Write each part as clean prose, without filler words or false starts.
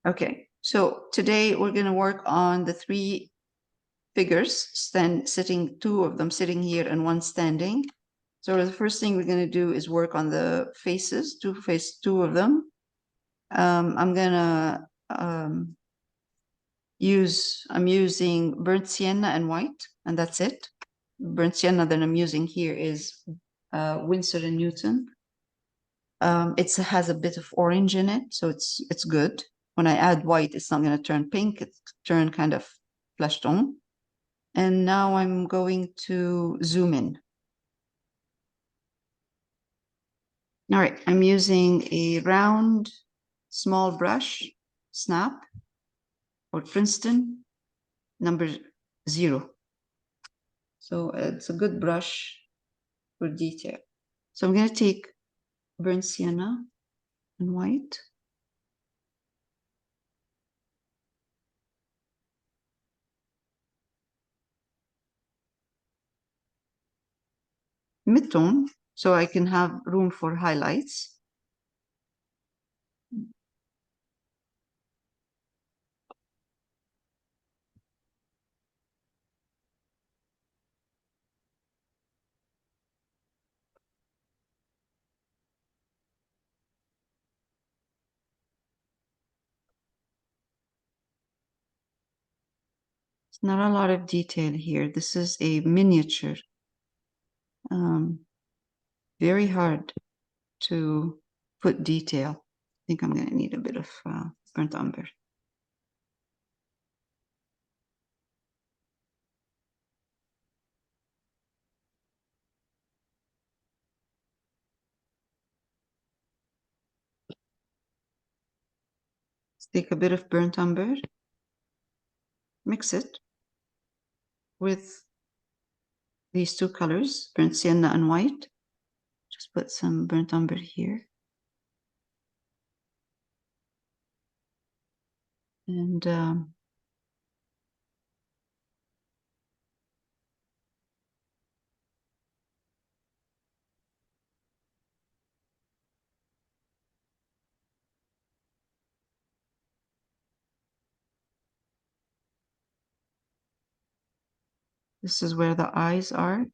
Okay, so today we're going to work on the three figures, two of them sitting here and one standing. So the first thing we're going to do is work on the faces, two of them. I'm going to I'm using burnt sienna and white, and that's it. Burnt sienna that I'm using here is Winsor & Newton. It has a bit of orange in it, so it's good. When I add white, it's not going to turn pink. It's turn kind of flesh tone. And now I'm going to zoom in. All right, I'm using a round, small brush, Snap or Princeton, number 0. So it's a good brush for detail. So I'm going to take burnt sienna and white. Mid-tone, so I can have room for highlights. It's not a lot of detail here. This is a miniature. Very hard to put detail. I think I'm going to need a bit of burnt umber. Let's take a bit of burnt umber, mix it with these two colors, burnt sienna and white. Just put some burnt umber here. And this is where the eyes are,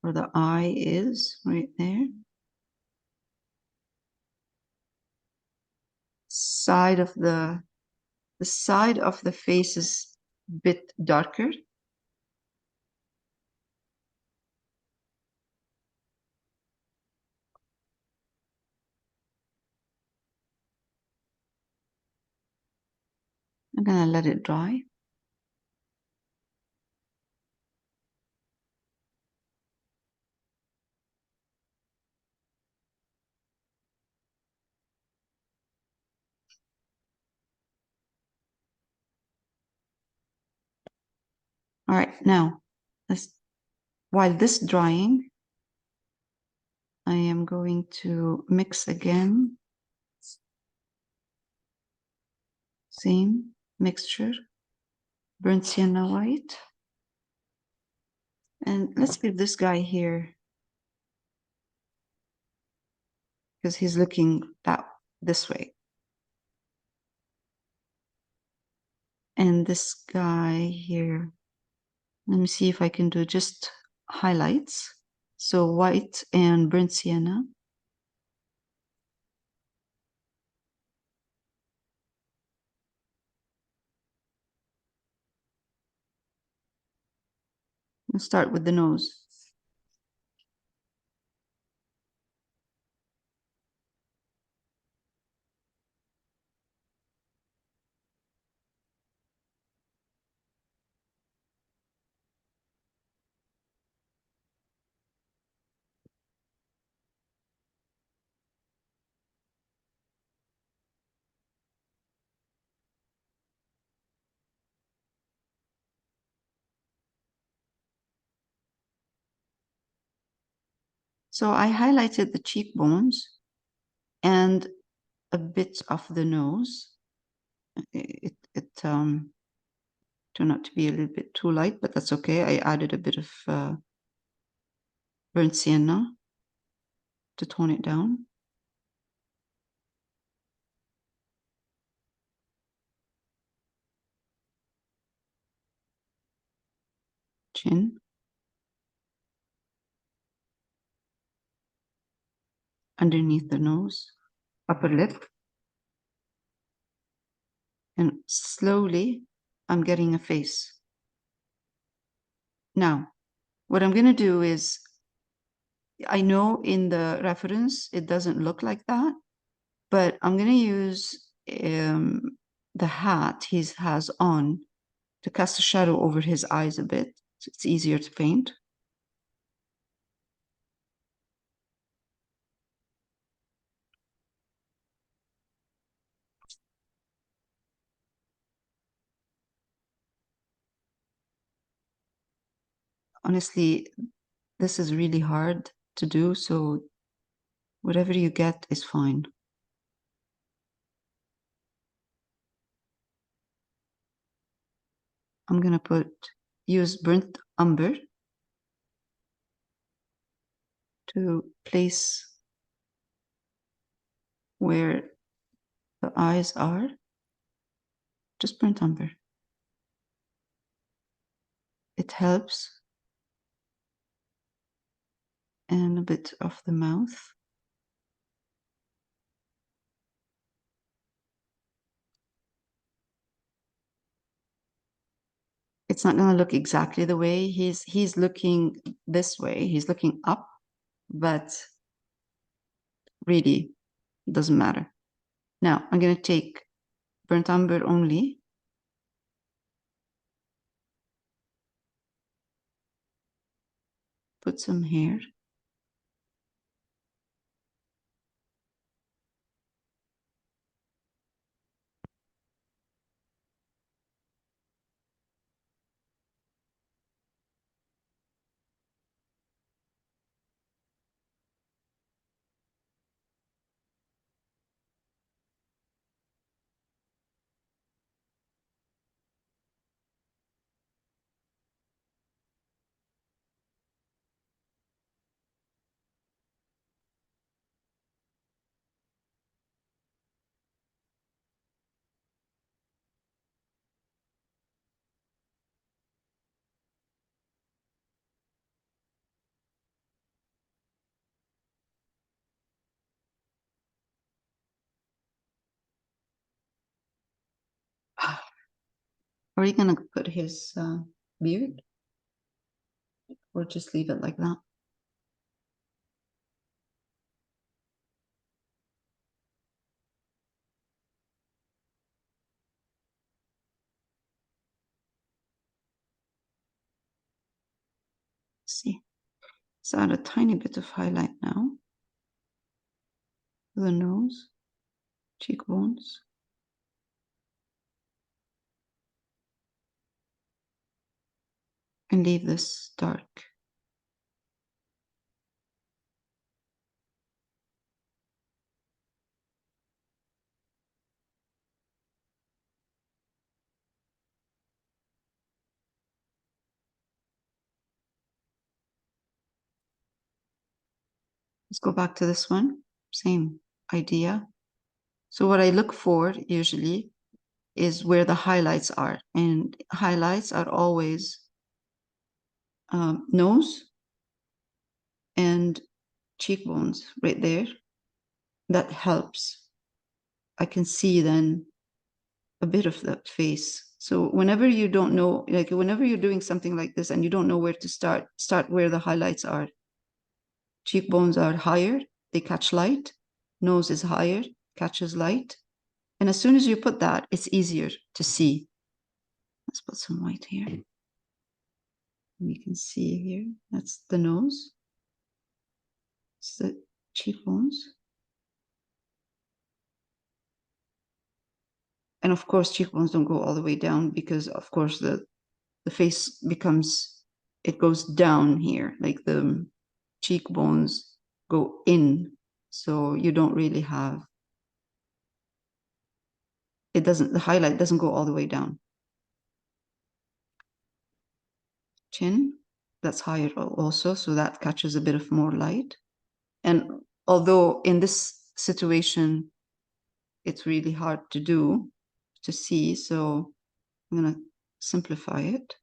where the eye is, right there. The side of the face is a bit darker. I'm gonna let it dry. All right, now, while this drying, I am going to mix again. Same mixture, burnt sienna white. And let's give this guy here, because he's looking this way. And this guy here, let me see if I can do just highlights. So white and burnt sienna. We'll start with the nose. So I highlighted the cheekbones and a bit of the nose. It turned out to be a little bit too light, but that's okay. I added a bit of burnt sienna to tone it down. chin, underneath the nose, upper lip, and slowly I'm getting a face. Now, what I'm going to do is, I know in the reference it doesn't look like that, but I'm going to use the hat he has on to cast a shadow over his eyes a bit, so it's easier to paint. Honestly, this is really hard to do, so whatever you get is fine. I'm going to use burnt umber to place where the eyes are. Just burnt umber. It helps. And a bit of the mouth. It's not going to look exactly the way he's looking this way. He's looking up, but really it doesn't matter. Now I'm going to take burnt umber only. Put some here. Are you going to put his beard or just leave it like that? See, let's add a tiny bit of highlight now. The nose, cheekbones. And leave this dark. Let's go back to this one. Same idea. So what I look for usually is where the highlights are. And highlights are always nose and cheekbones right there. That helps. I can see then a bit of that face. So whenever you don't know, like whenever you're doing something like this and you don't know where to start where the highlights are. Cheekbones are higher, they catch light. Nose is higher, catches light. And as soon as you put that, it's easier to see. Let's put some white here. You can see here, that's the nose. It's the cheekbones. And of course, cheekbones don't go all the way down because of course the face becomes, it goes down here, like the cheekbones go in. So you don't really have, it doesn't, the highlight doesn't go all the way down. Chin, that's higher also, so that catches a bit of more light. And although in this situation, it's really hard to do, to see, so I'm going to simplify it.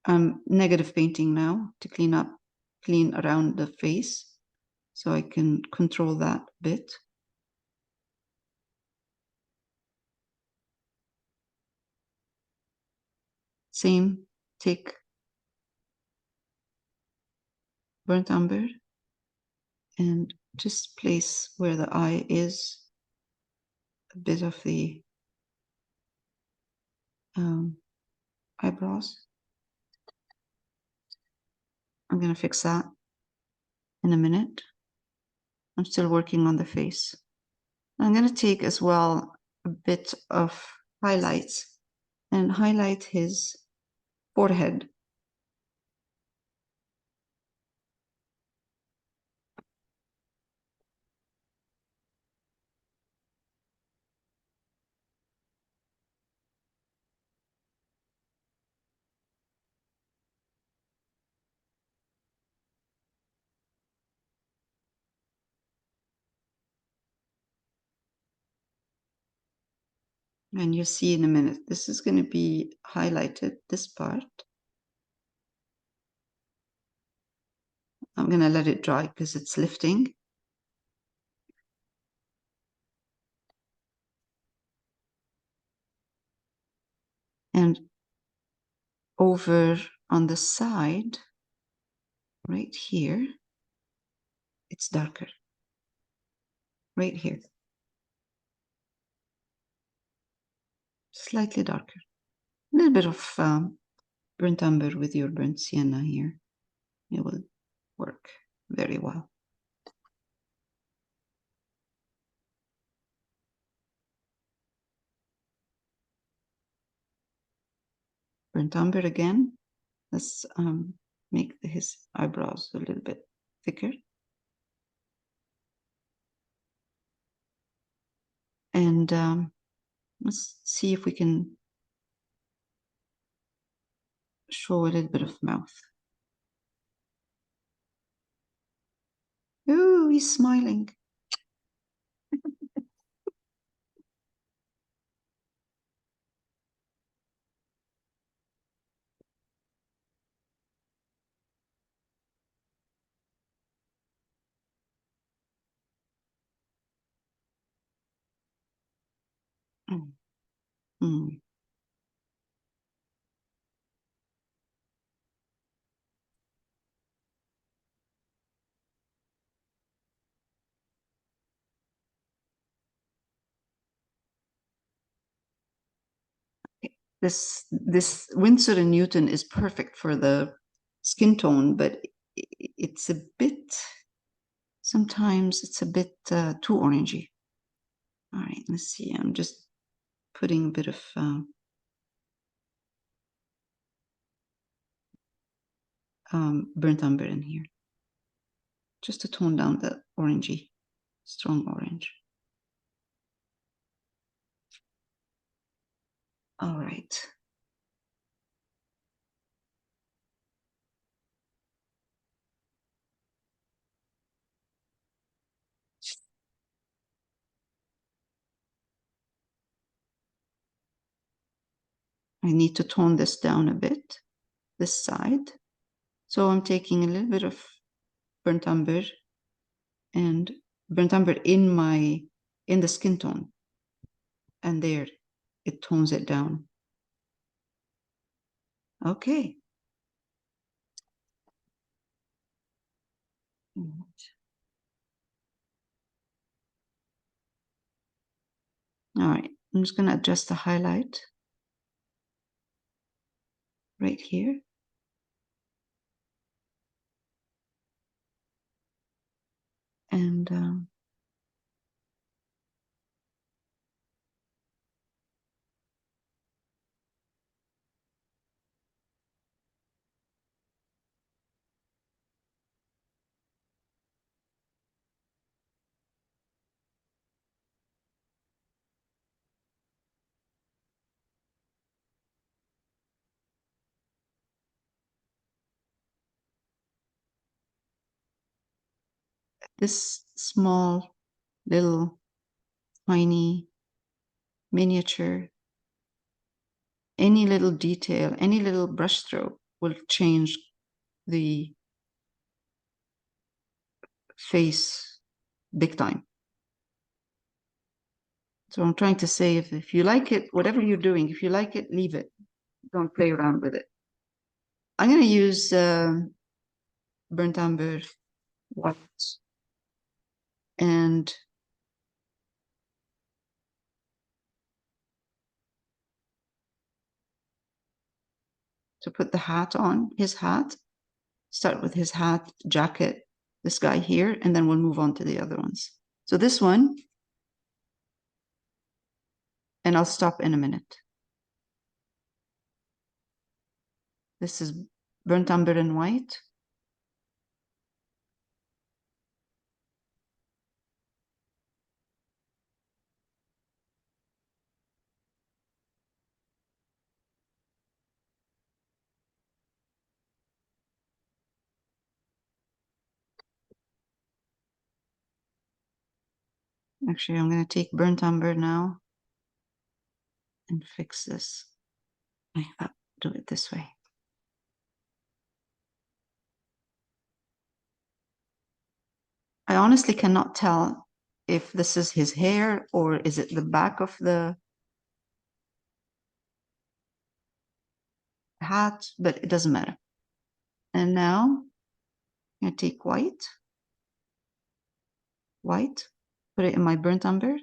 I'm negative painting now to clean around the face, so I can control that bit. Same, take burnt umber and just place where the eye is a bit of the eyebrows. I'm going to fix that in a minute. I'm still working on the face. I'm going to take as well a bit of highlights and highlight his forehead. And you'll see in a minute, this is going to be highlighted, this part. I'm going to let it dry because it's lifting. And over on the side, right here, it's darker. Right here. Slightly darker. A little bit of burnt umber with your burnt sienna here. It will work very well. Burnt umber again. Let's make his eyebrows a little bit thicker. And let's see if we can show a little bit of mouth. Oh, he's smiling. Mm. This Winsor & Newton is perfect for the skin tone, but it's a bit, sometimes it's a bit too orangey. All right, let's see. I'm just putting a bit of burnt umber in here, just to tone down the orangey, strong orange. All right. I need to tone this down a bit, this side. So I'm taking a little bit of burnt umber and burnt umber in the skin tone. And there, it tones it down. Okay. All right, I'm just going to adjust the highlight right here. And this small, little, tiny, miniature, any little detail, any little brush stroke will change the face big time. So I'm trying to say, if you like it, whatever you're doing, if you like it, leave it. Don't play around with it. I'm going to use burnt umber white and to put the hat on, his hat. Start with his hat, jacket, this guy here, and then we'll move on to the other ones. So this one, and I'll stop in a minute. This is burnt umber and white. Actually, I'm going to take burnt umber now and fix this. I do it this way. I honestly cannot tell if this is his hair or is it the back of the hat, but it doesn't matter. And now I'm going to take white, put it in my burnt umber.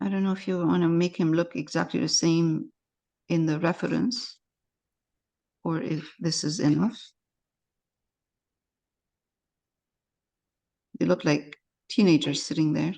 I don't know if you want to make him look exactly the same in the reference or if this is enough. They look like teenagers sitting there.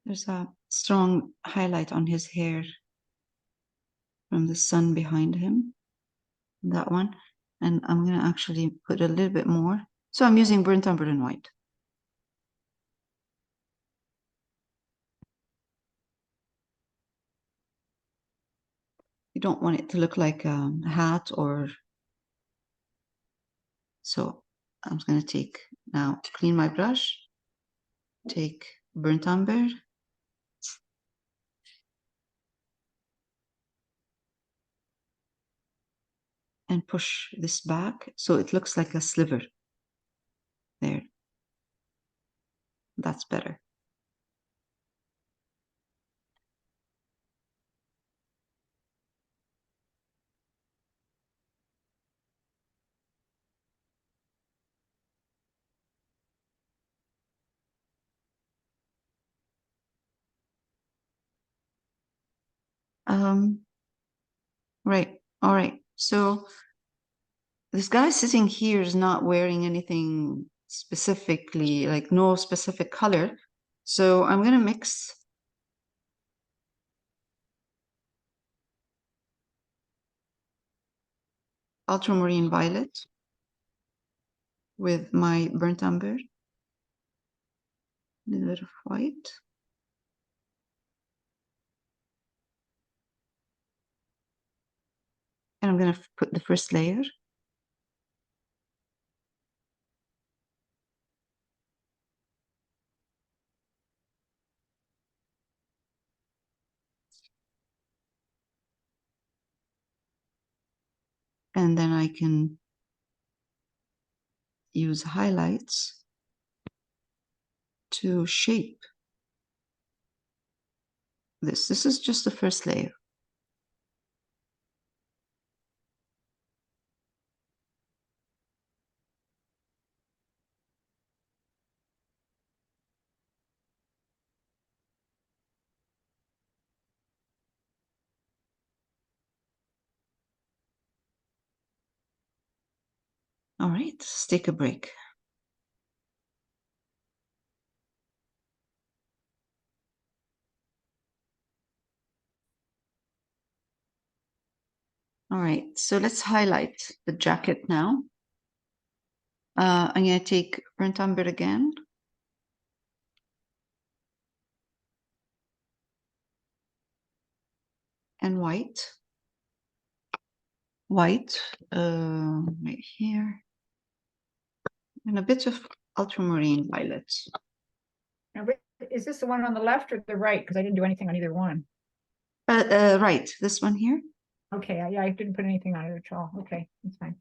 There's a strong highlight on his hair from the sun behind him, that one. And I'm going to actually put a little bit more. So I'm using burnt umber and white. You don't want it to look like a hat or so. I'm going to take now, clean my brush, take burnt umber, and push this back so it looks like a sliver. There. That's better. Right. All right. So this guy sitting here is not wearing anything specifically, like no specific color. So I'm going to mix ultramarine violet with my burnt umber, a little bit of white. And I'm going to put the first layer. And then I can use highlights to shape this. This is just the first layer. All right, let's take a break. All right, so let's highlight the jacket now. I'm going to take burnt umber again. And white. White, right here. And a bit of ultramarine violet. Now, is this the one on the left or the right? Because I didn't do anything on either one. Right, this one here. Okay, yeah, I didn't put anything on it at all. Okay, that's fine.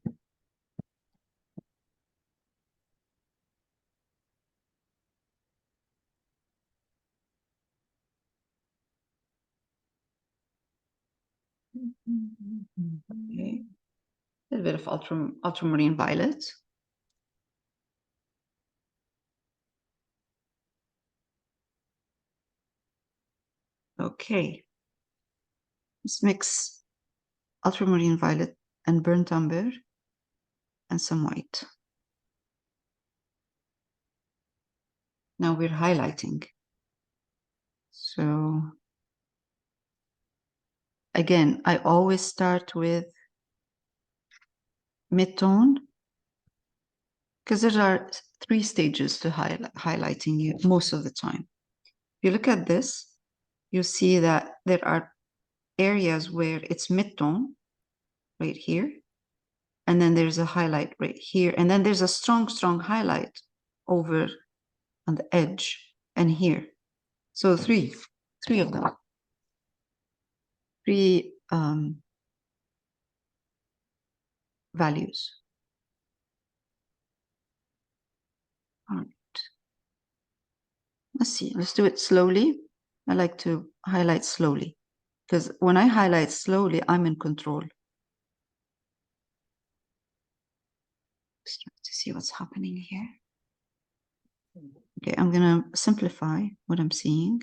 Okay. A little bit of ultramarine violet. Okay. Let's mix ultramarine violet and burnt umber and some white. Now we're highlighting. So again, I always start with mid-tone because there are 3 stages to highlighting most of the time. If you look at this, you see that there are areas where it's mid-tone right here, and then there's a highlight right here, and then there's a strong highlight over on the edge and here. So three of them. 3 values. All right. Let's see, let's do it slowly. I like to highlight slowly because when I highlight slowly, I'm in control. Start to see what's happening here. Okay, I'm gonna simplify what I'm seeing.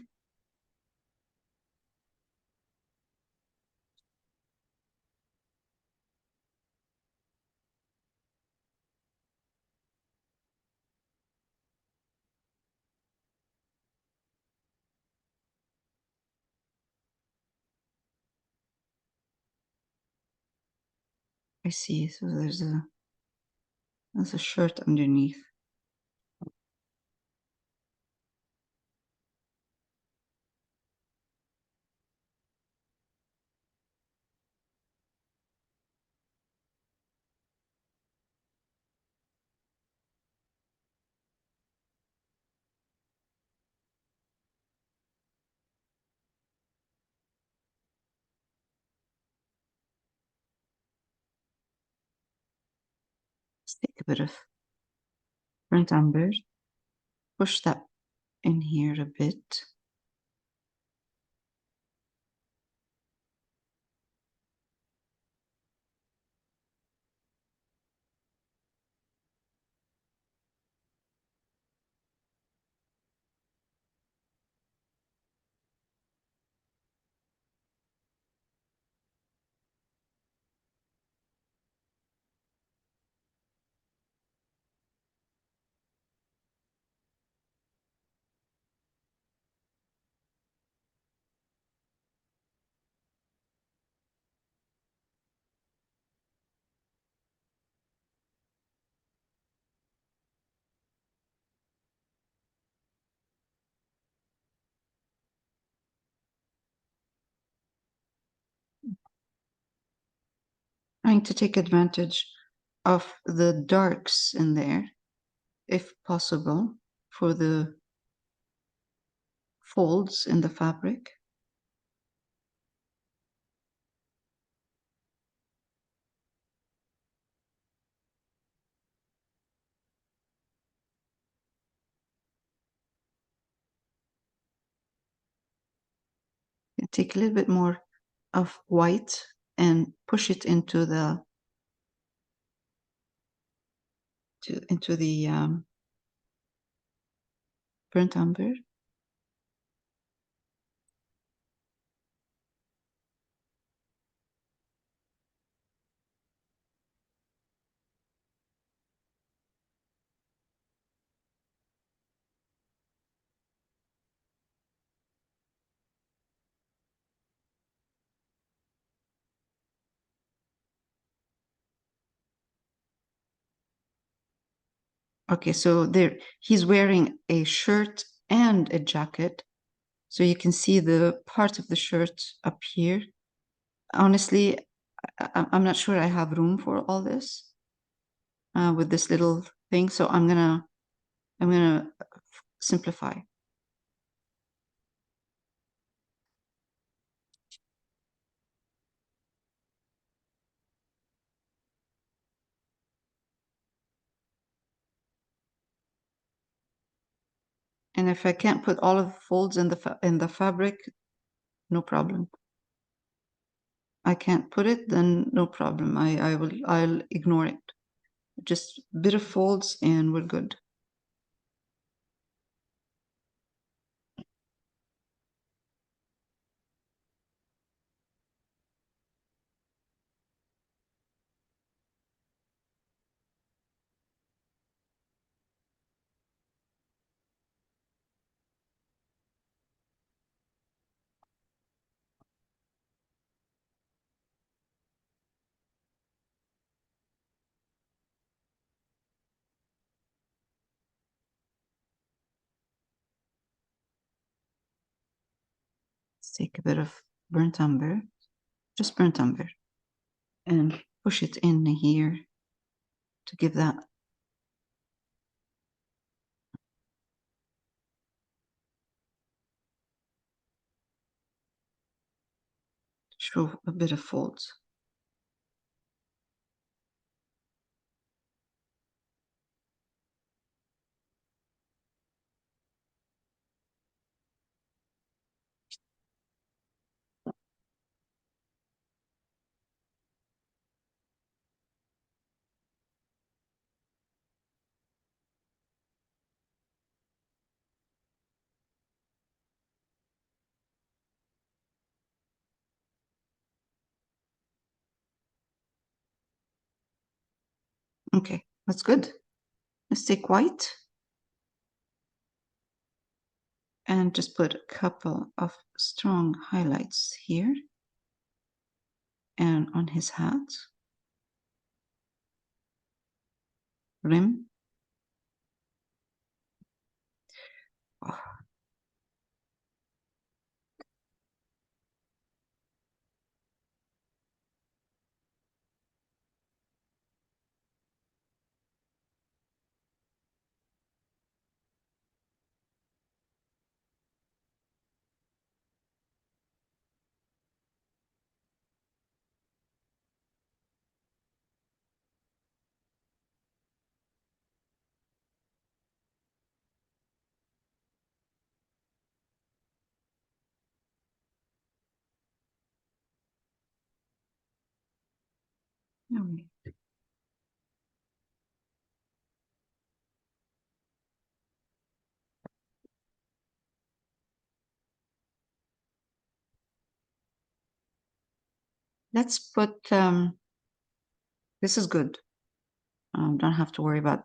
I see, so there's a shirt underneath. Let's take a bit of burnt umber, push that in here a bit. trying to take advantage of the darks in there, if possible, for the folds in the fabric. Take a little bit more of white and push it into the burnt umber. Okay, so there he's wearing a shirt and a jacket. So you can see the part of the shirt up here. Honestly, I'm not sure I have room for all this with this little thing. So I'm gonna simplify. And if I can't put all of the folds in the fabric, no problem. I can't put it, then no problem. I'll ignore it. Just a bit of folds and we're good. Let's take a bit of burnt umber, just burnt umber, and push it in here to give that show a bit of folds. Okay, that's good. Let's take white and just put a couple of strong highlights here and on his hat, rim. Oh. Let's put, this is good. Don't have to worry about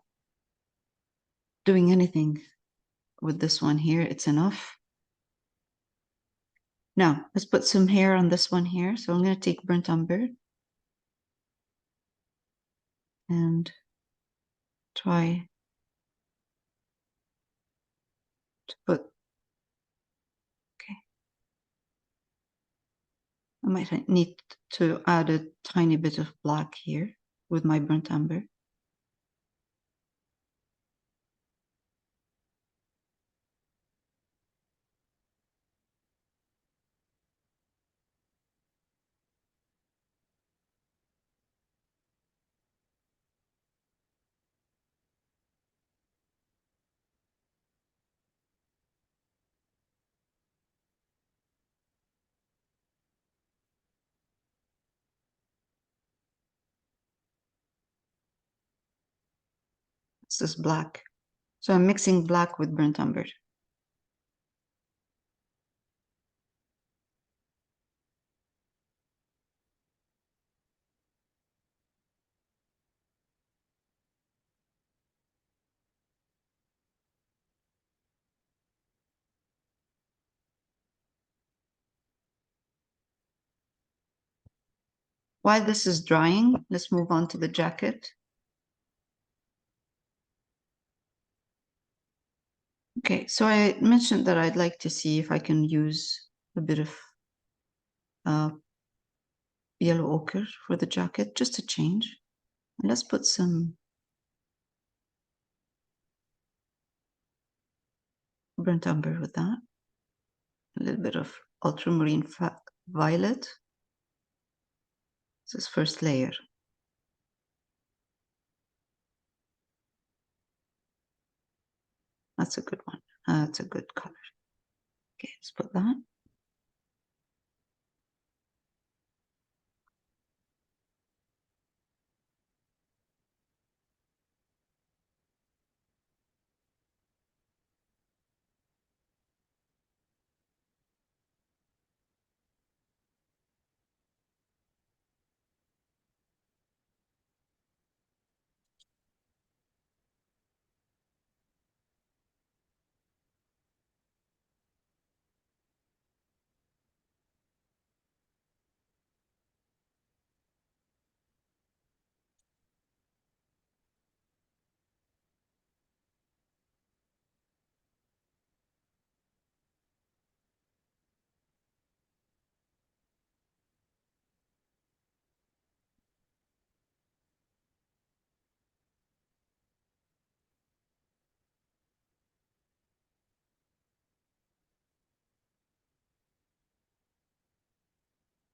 doing anything with this one here. It's enough. Now, let's put some hair on this one here. So I'm going to take burnt umber and try to put, okay. I might need to add a tiny bit of black here with my burnt umber. This is black. So I'm mixing black with burnt umber. While this is drying, let's move on to the jacket. Okay, so I mentioned that I'd like to see if I can use a bit of yellow ochre for the jacket, just to change. And let's put some burnt umber with that. A little bit of ultramarine violet. This is first layer. That's a good one. That's a good color. Okay, let's put that.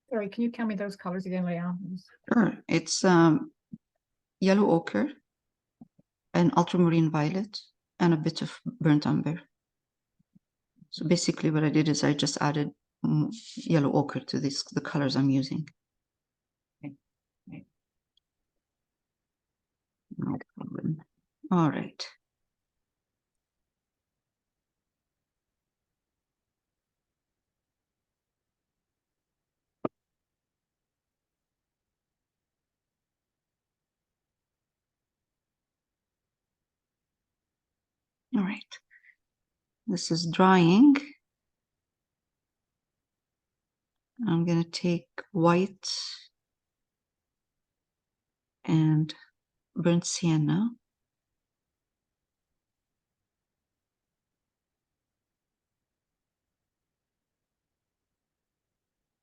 Sorry, can you tell me those colors again, Leon? Sure. It's yellow ochre and ultramarine violet and a bit of burnt umber. So basically what I did is I just added yellow ochre to the colors I'm using. Okay. No problem. All right. All right. This is drying. I'm going to take white and burnt sienna.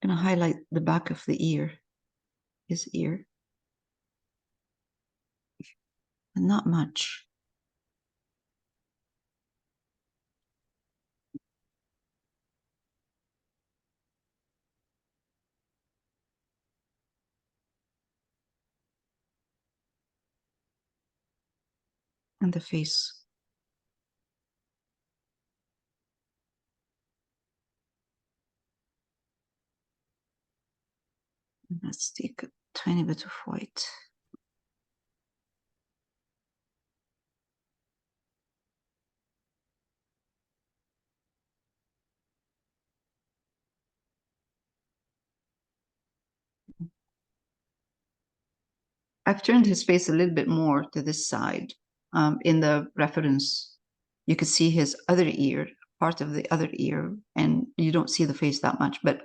I'm going to highlight the back of the ear, his ear. And not much. And the face. Let's take a tiny bit of white. I've turned his face a little bit more to this side. In the reference, you could see his other ear, part of the other ear, and you don't see the face that much, but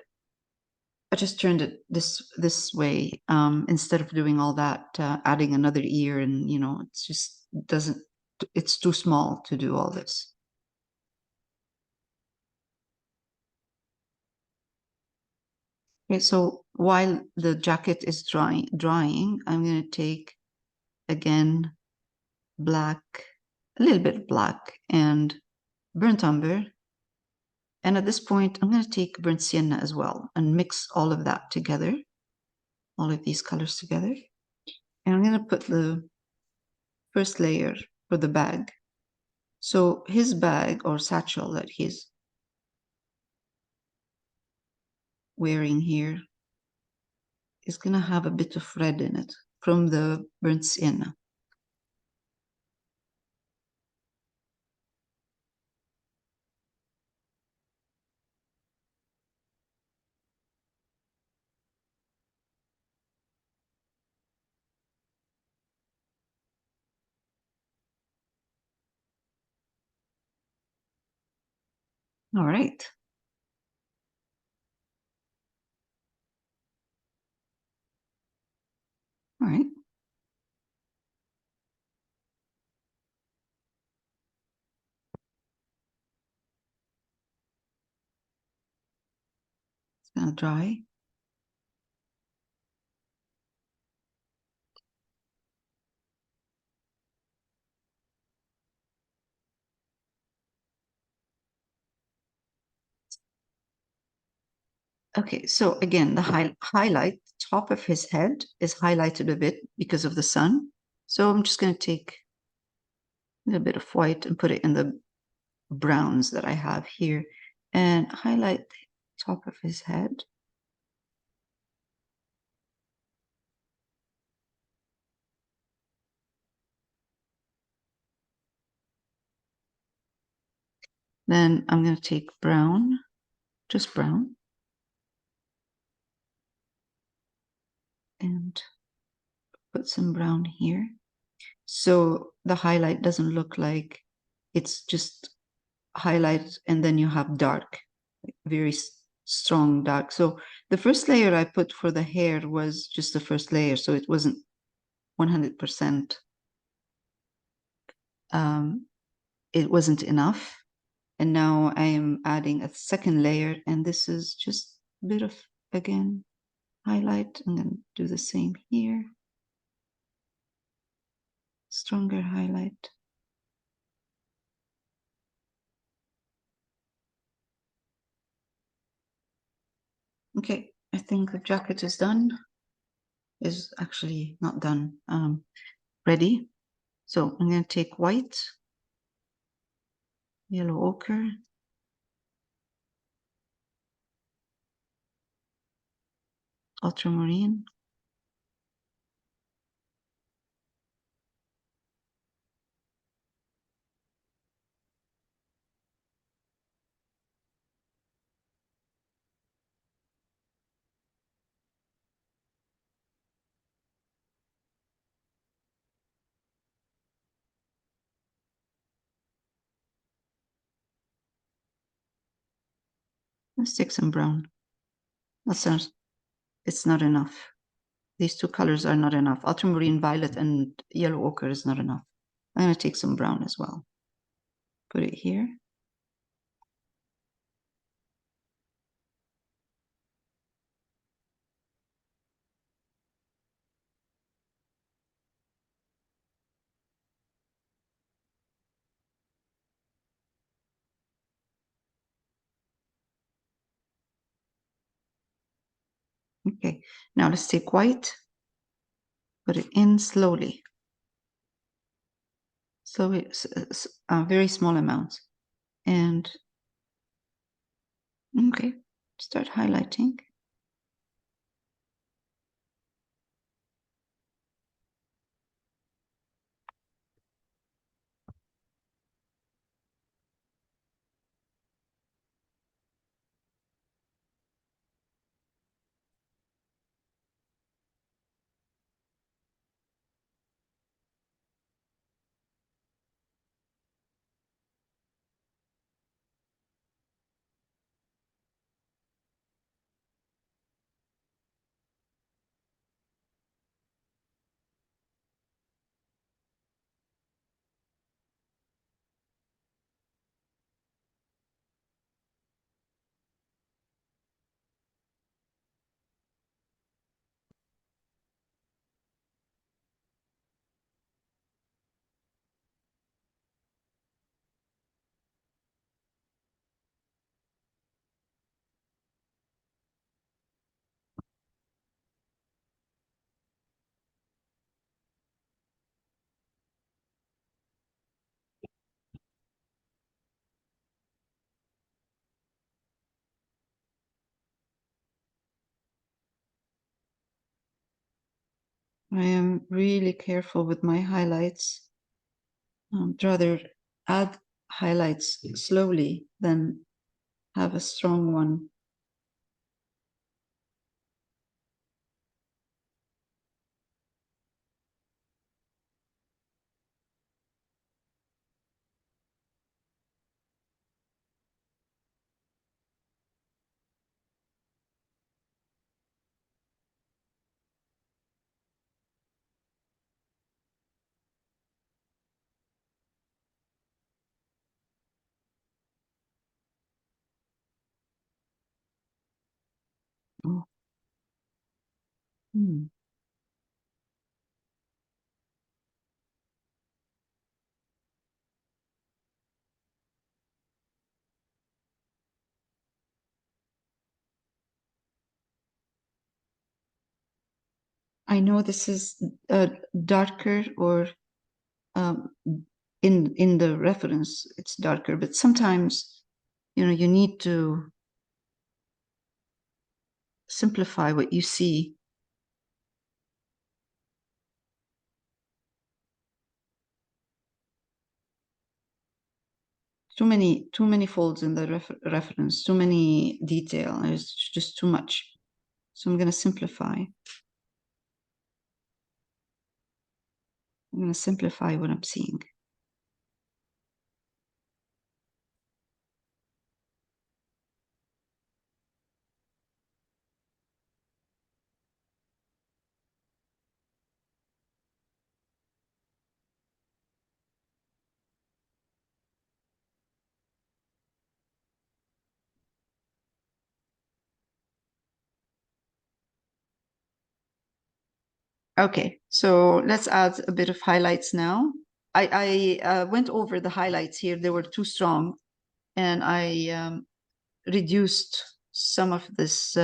I just turned it this way instead of doing all that, adding another ear, and it's just doesn't. It's too small to do all this. Okay, so while the jacket is drying, I'm going to take again black, a little bit of black and burnt umber. And at this point, I'm going to take burnt sienna as well and mix all of that together, all of these colors together. And I'm going to put the first layer for the bag. So his bag or satchel that he's wearing here is going to have a bit of red in it from the burnt sienna. All right. All right. It's going to dry. Okay, so again, the highlight, top of his head is highlighted a bit because of the sun. So I'm just going to take a little bit of white and put it in the browns that I have here and highlight the top of his head. Then I'm going to take brown, just brown, and put some brown here. So the highlight doesn't look like it's just highlight and then you have dark, very strong dark. So the first layer I put for the hair was just the first layer, so it wasn't 100%. It wasn't enough. And now I am adding a second layer, and this is just a bit of, again, highlight. I'm going to do the same here. Stronger highlight. Okay, I think the jacket is done. Is actually not done. Ready. So I'm going to take white, yellow ochre, ultramarine, let's take some brown. That's not, it's not enough. These two colors are not enough. Ultramarine violet and yellow ochre is not enough. I'm going to take some brown as well. Put it here. Okay, now let's take white, put it in slowly. Slowly, very small amounts. And, okay, start highlighting. I am really careful with my highlights. I'd rather add highlights slowly than have a strong one. Oh. Hmm. I know this is darker, or um, in the reference it's darker, but sometimes, you know, you need to simplify what you see. Too many folds in the reference, too many detail. It's just too much. So I'm going to simplify. I'm going to simplify what I'm seeing. Okay, so let's add a bit of highlights now. I went over the highlights here. They were too strong, and I reduced some of this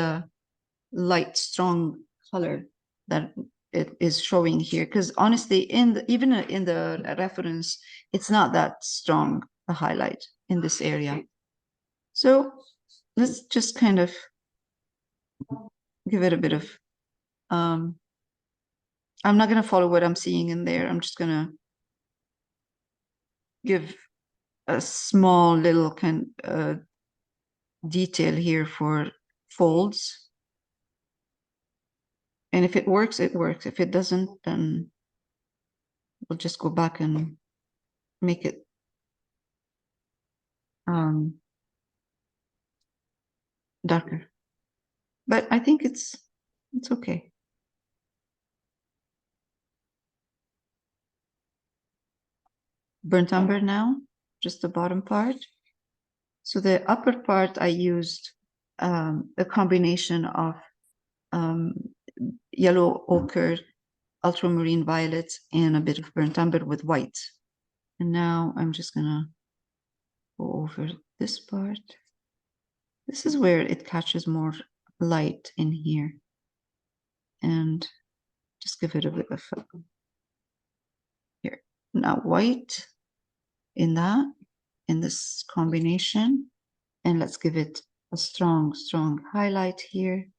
light, strong color that it is showing here. Because honestly, even in the reference, it's not that strong a highlight in this area. So let's just kind of give it a bit of I'm not going to follow what I'm seeing in there. I'm just going to give a small little kind detail here for folds. And if it works, it works. If it doesn't, then we'll just go back and make it darker. But I think it's okay. Burnt umber now, just the bottom part. So the upper part I used a combination of yellow ochre, ultramarine violet, and a bit of burnt umber with white. And now I'm just gonna go over this part. This is where it catches more light in here. And just give it a bit of here. Now white in that, in this combination. And let's give it a strong, strong highlight here.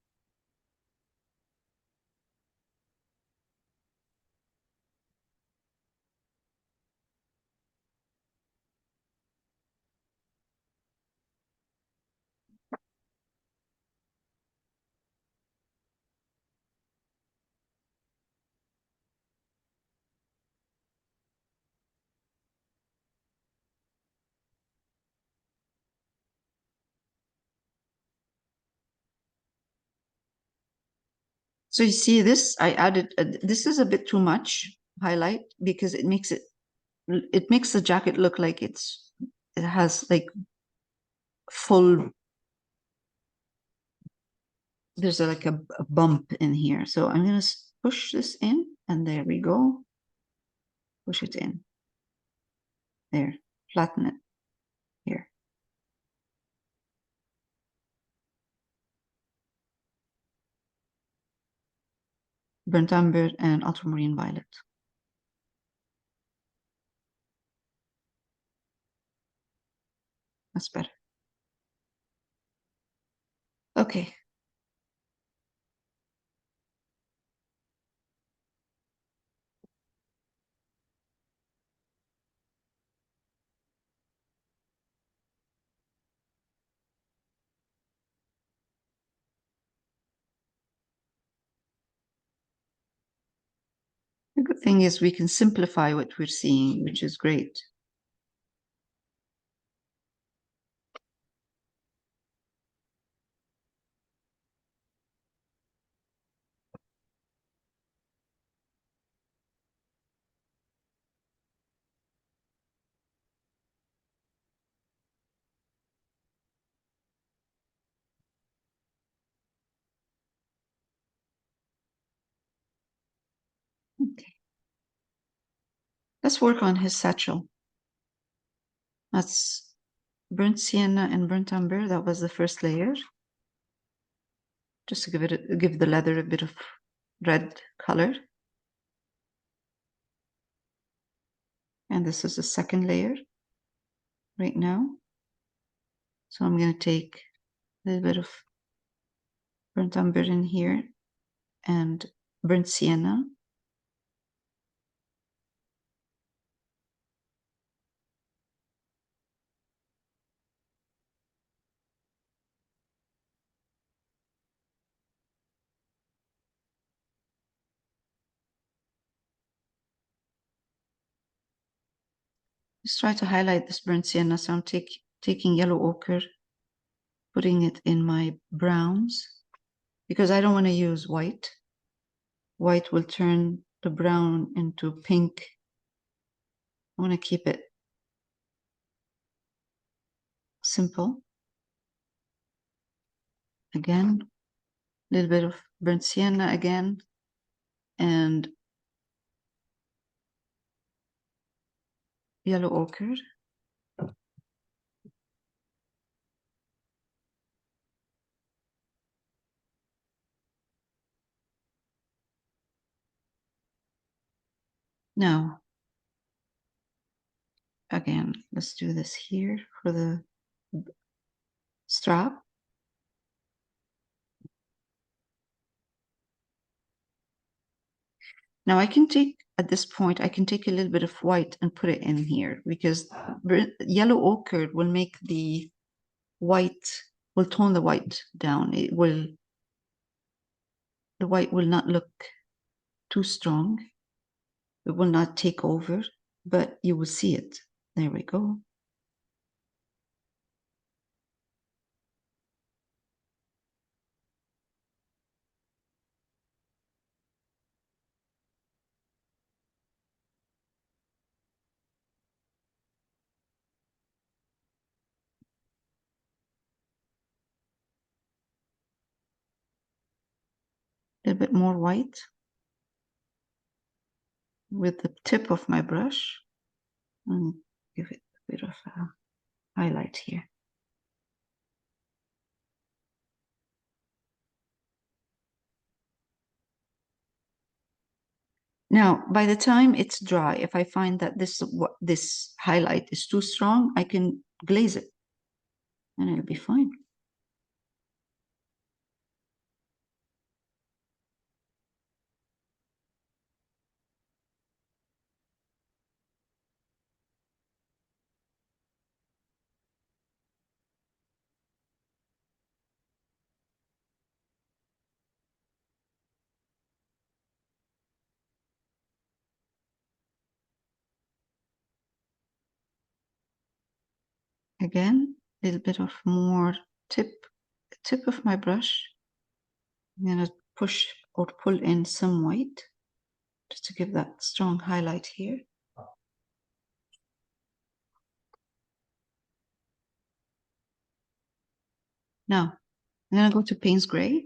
So you see this, I added, this is a bit too much highlight because it makes the jacket look like it has like full, there's like a bump in here. So I'm going to push this in, and there we go. Push it in. There, flatten it here. Burnt umber and ultramarine violet. That's better. Okay. good thing is we can simplify what we're seeing, which is great. Okay. Let's work on his satchel. That's burnt sienna and burnt umber. That was the first layer. Just to give the leather a bit of red color. And this is the second layer right now. So I'm going to take a little bit of burnt umber in here and burnt sienna. Just try to highlight this burnt sienna. So I'm taking yellow ochre, putting it in my browns, because I don't want to use white. White will turn the brown into pink. I want to keep it simple. Again, a little bit of burnt sienna again, and yellow ochre. Now, again, let's do this here for the strap. Now I can take, at this point, I can take a little bit of white and put it in here, because yellow ochre will make the white, will tone the white down. The white will not look too strong. It will not take over, but you will see it. There we go. A little bit more white with the tip of my brush, and give it a bit of a highlight here. Now, by the time it's dry, if I find that this highlight is too strong, I can glaze it and it'll be fine. Again, a little bit of more tip of my brush. I'm gonna push or pull in some white just to give that strong highlight here. Now, I'm gonna go to Payne's Gray.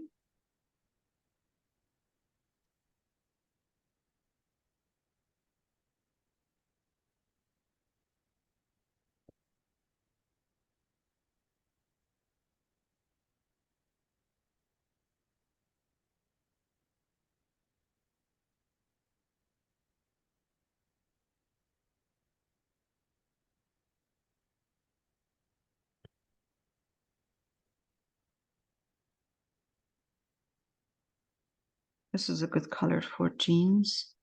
This is a good color for jeans.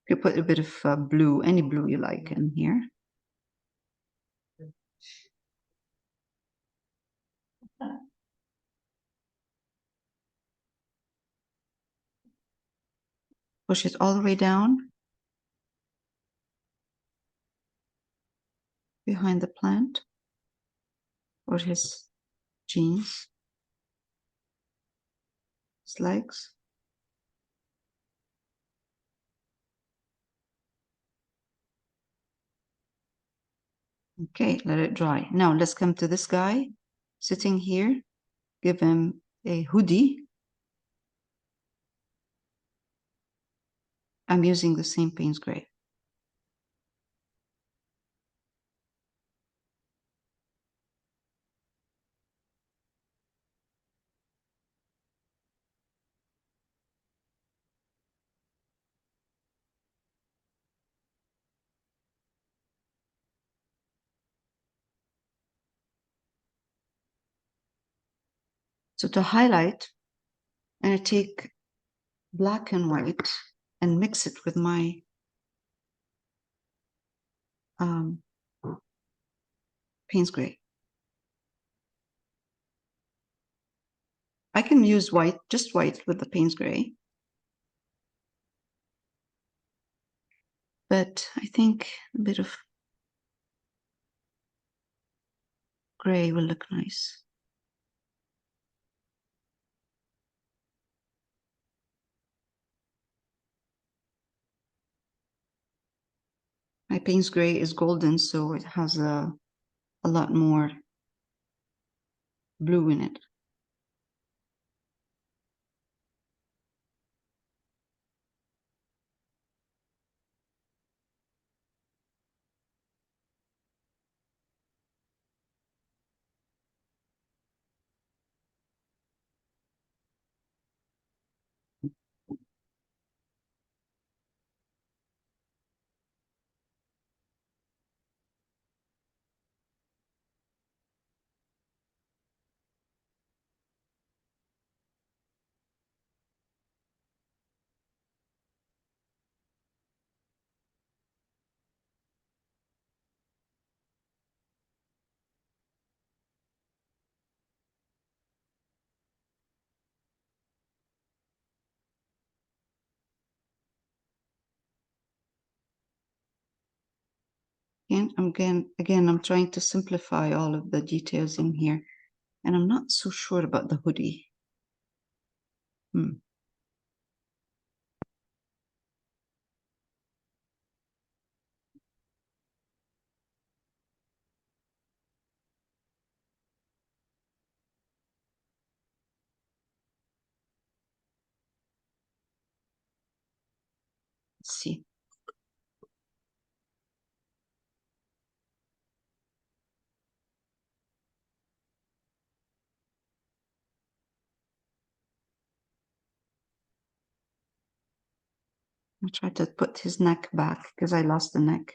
You put a bit of blue, any blue you like in here. Push it all the way down behind the plant or his jeans, his legs. Okay, let it dry. Now let's come to this guy sitting here. Give him a hoodie. I'm using the same Payne's Gray. So to highlight, I'm going to take black and white and mix it with my Payne's Gray. I can use white, just white with the Payne's Gray. But I think a bit of gray will look nice. My Payne's Gray is golden, so it has a lot more blue in it. And again, I'm trying to simplify all of the details in here, and I'm not so sure about the hoodie. Let's see. I'll try to put his neck back because I lost the neck.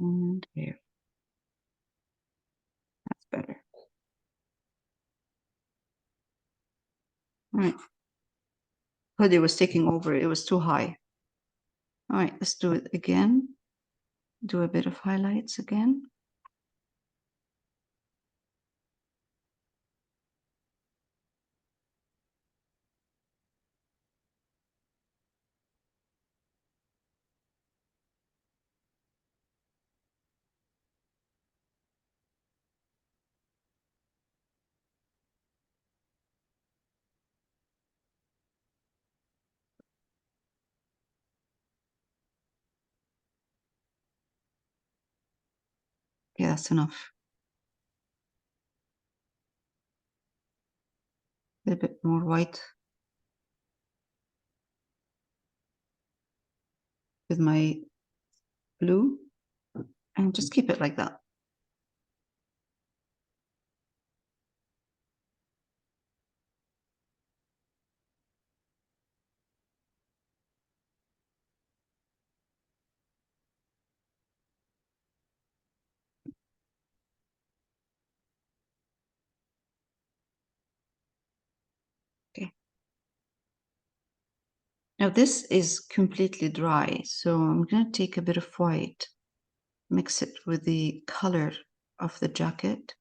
And here. That's better. All right. Hoodie was taking over. It was too high. All right, let's do it again. Do a bit of highlights again. Yeah, that's enough. A little bit more white with my blue, and just keep it like that. Okay. Now this is completely dry, so I'm going to take a bit of white, mix it with the color of the jacket.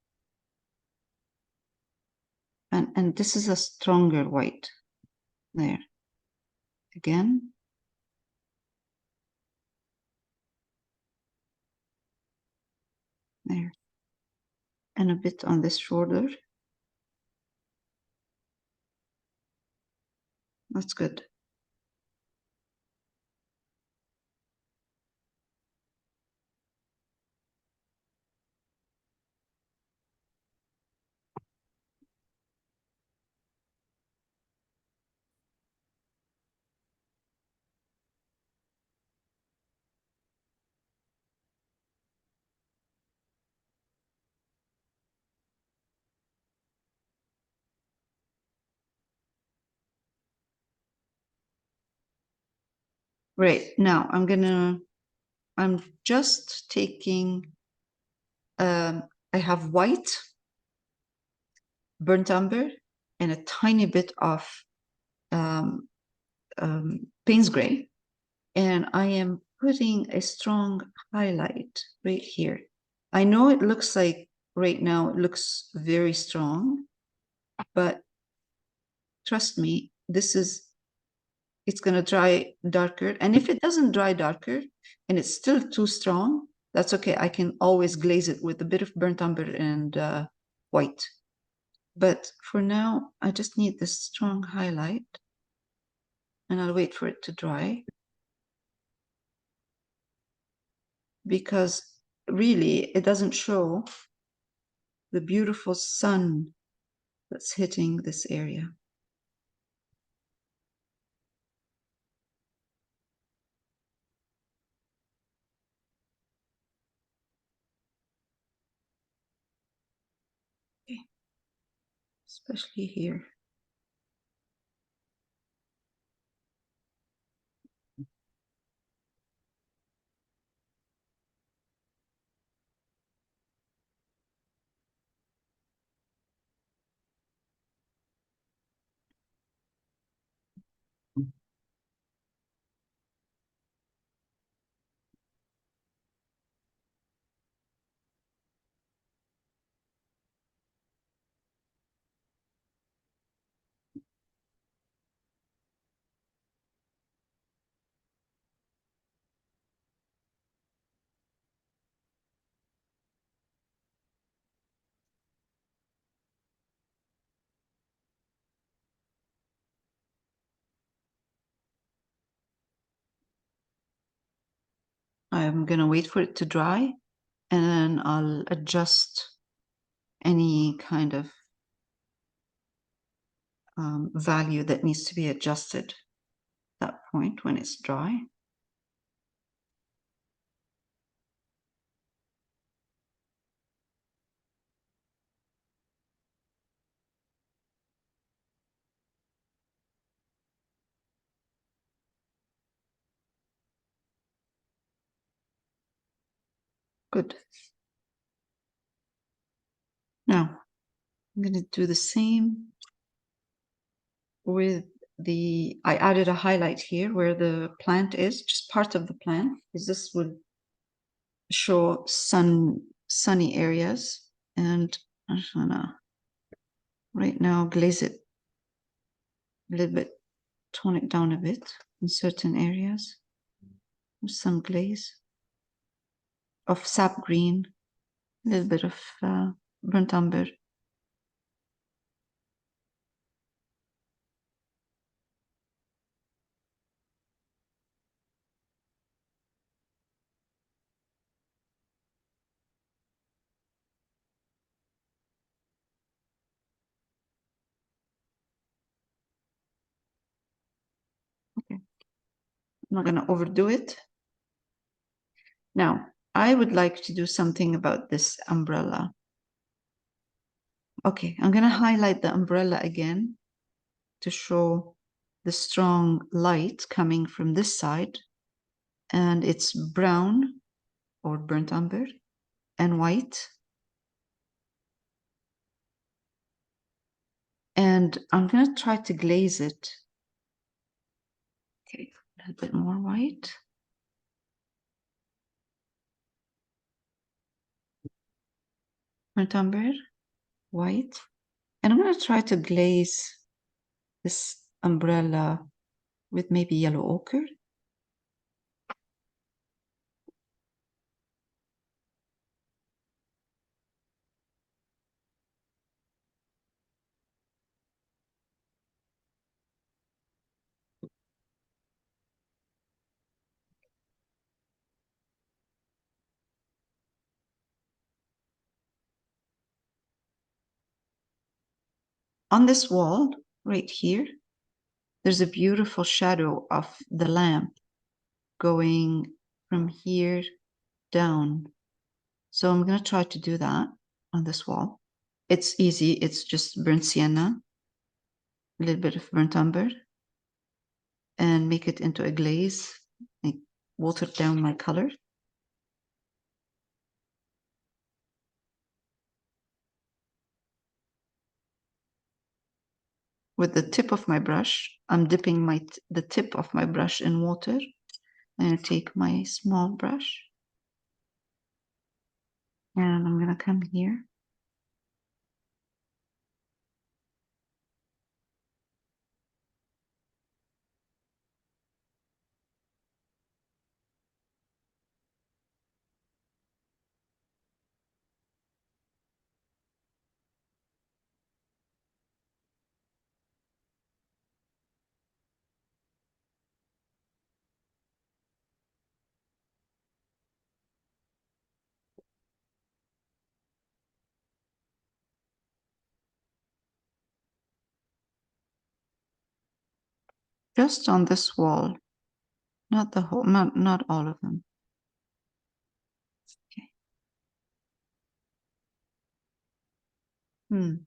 And this is a stronger white. There. Again. There. And a bit on this shoulder. That's good. Right, now I'm just taking, I have white, burnt umber, and a tiny bit of Payne's gray. And I am putting a strong highlight right here. I know it looks like right now it looks very strong, but trust me, it's going to dry darker. And if it doesn't dry darker and it's still too strong, that's okay. I can always glaze it with a bit of burnt umber and white. But for now, I just need this strong highlight and I'll wait for it to dry. Because really, it doesn't show the beautiful sun that's hitting this area. Okay. Especially here. I'm going to wait for it to dry and then I'll adjust any kind of value that needs to be adjusted at that point when it's dry. Good. Now, I'm going to do the same with I added a highlight here where the plant is, just part of the plant, because this would show sunny areas. And I'm just gonna right now glaze it a little bit, tone it down a bit in certain areas with some glaze of sap green, a little bit of burnt umber. Okay, I'm not gonna overdo it. Now, I would like to do something about this umbrella. Okay, I'm gonna highlight the umbrella again to show the strong light coming from this side, and it's brown or burnt umber and white. And I'm going to try to glaze it. Okay. A little bit more white. Burnt umber, white. And I'm going to try to glaze this umbrella with maybe yellow ochre. On this wall, right here, there's a beautiful shadow of the lamp going from here down. So I'm going to try to do that on this wall. It's easy. It's just burnt sienna, a little bit of burnt umber, and make it into a glaze. I water down my color. With the tip of my brush, I'm dipping the tip of my brush in water. And I take my small brush and I'm going to come here. Just on this wall, not the whole, not all of them. Okay.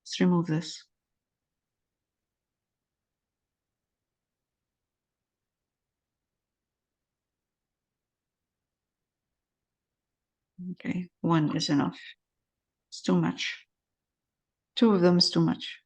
Let's remove this. Okay, one is enough. It's too much. Two of them is too much.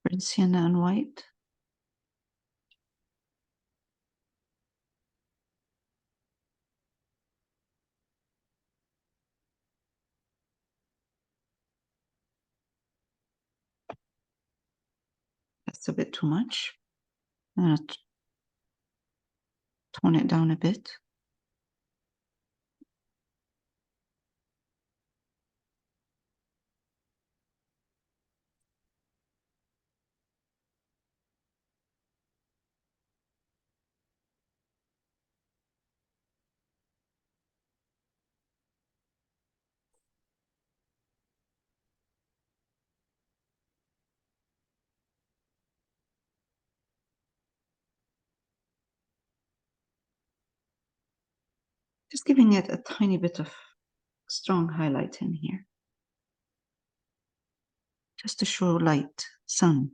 Burnt sienna and white. That's a bit too much. I'm gonna tone it down a bit. Just giving it a tiny bit of strong highlight in here. Just to show light, sun.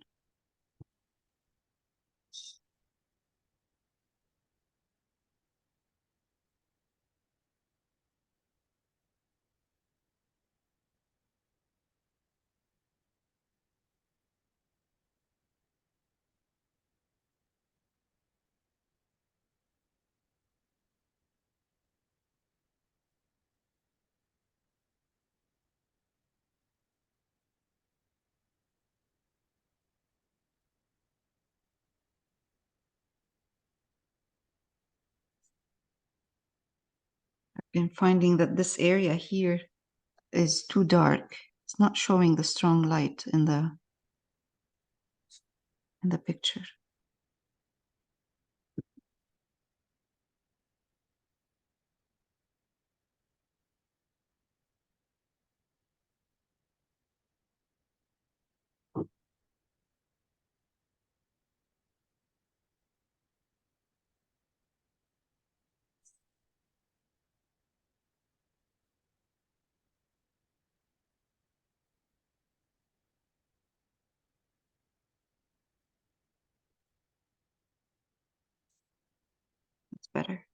I've been finding that this area here is too dark. It's not showing the strong light in the picture. better.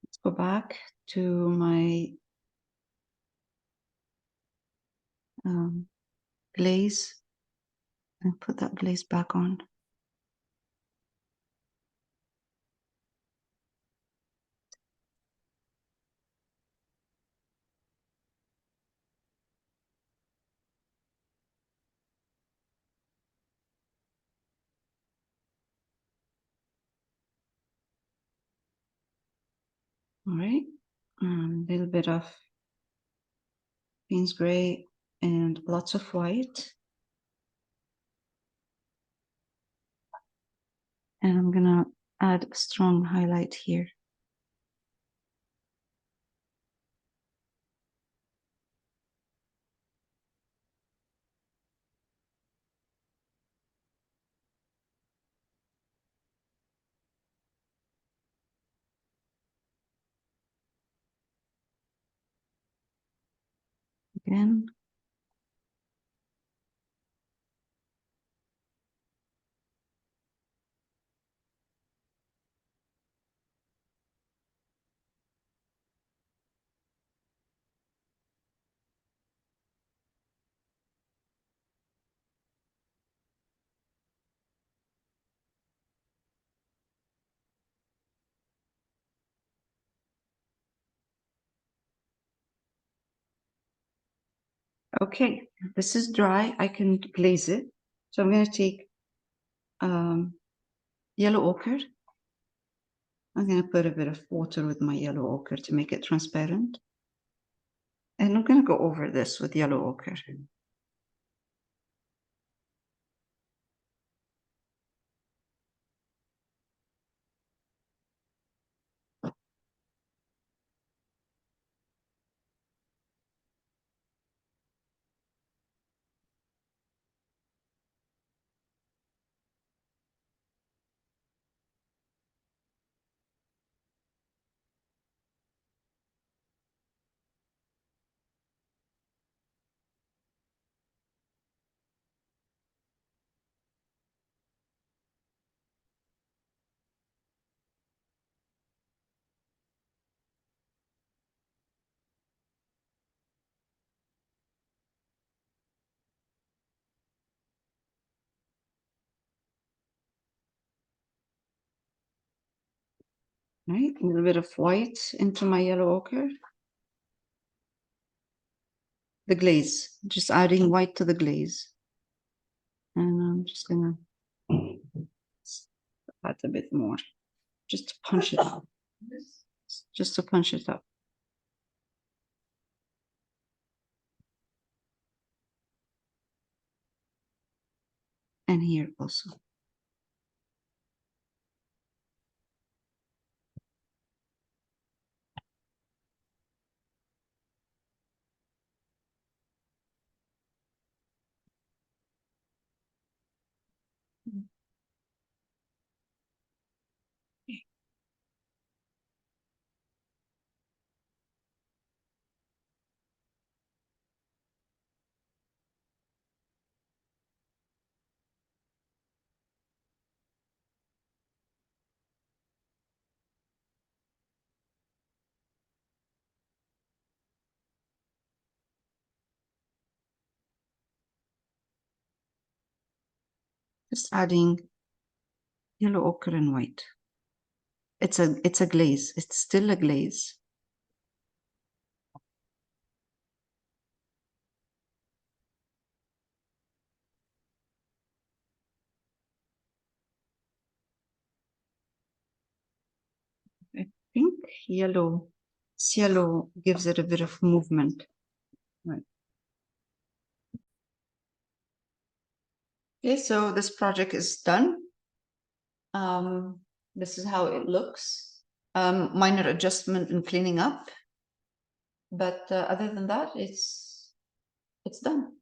Let's go back to my glaze and put that glaze back on. All right, a little bit of Payne's gray and lots of white. And I'm gonna add a strong highlight here. Again. Okay, this is dry. I can glaze it. So I'm going to take yellow ochre. I'm going to put a bit of water with my yellow ochre to make it transparent. And I'm going to go over this with yellow ochre. Right, a little bit of white into my yellow ochre. The glaze, just adding white to the glaze. And I'm just gonna add a bit more, just to punch it up. Just to punch it up. And here also. Just adding yellow ochre and white. It's a glaze. It's still a glaze. I think yellow gives it a bit of movement. Right. Okay, so this project is done. This is how it looks. Minor adjustment and cleaning up. But other than that, it's done.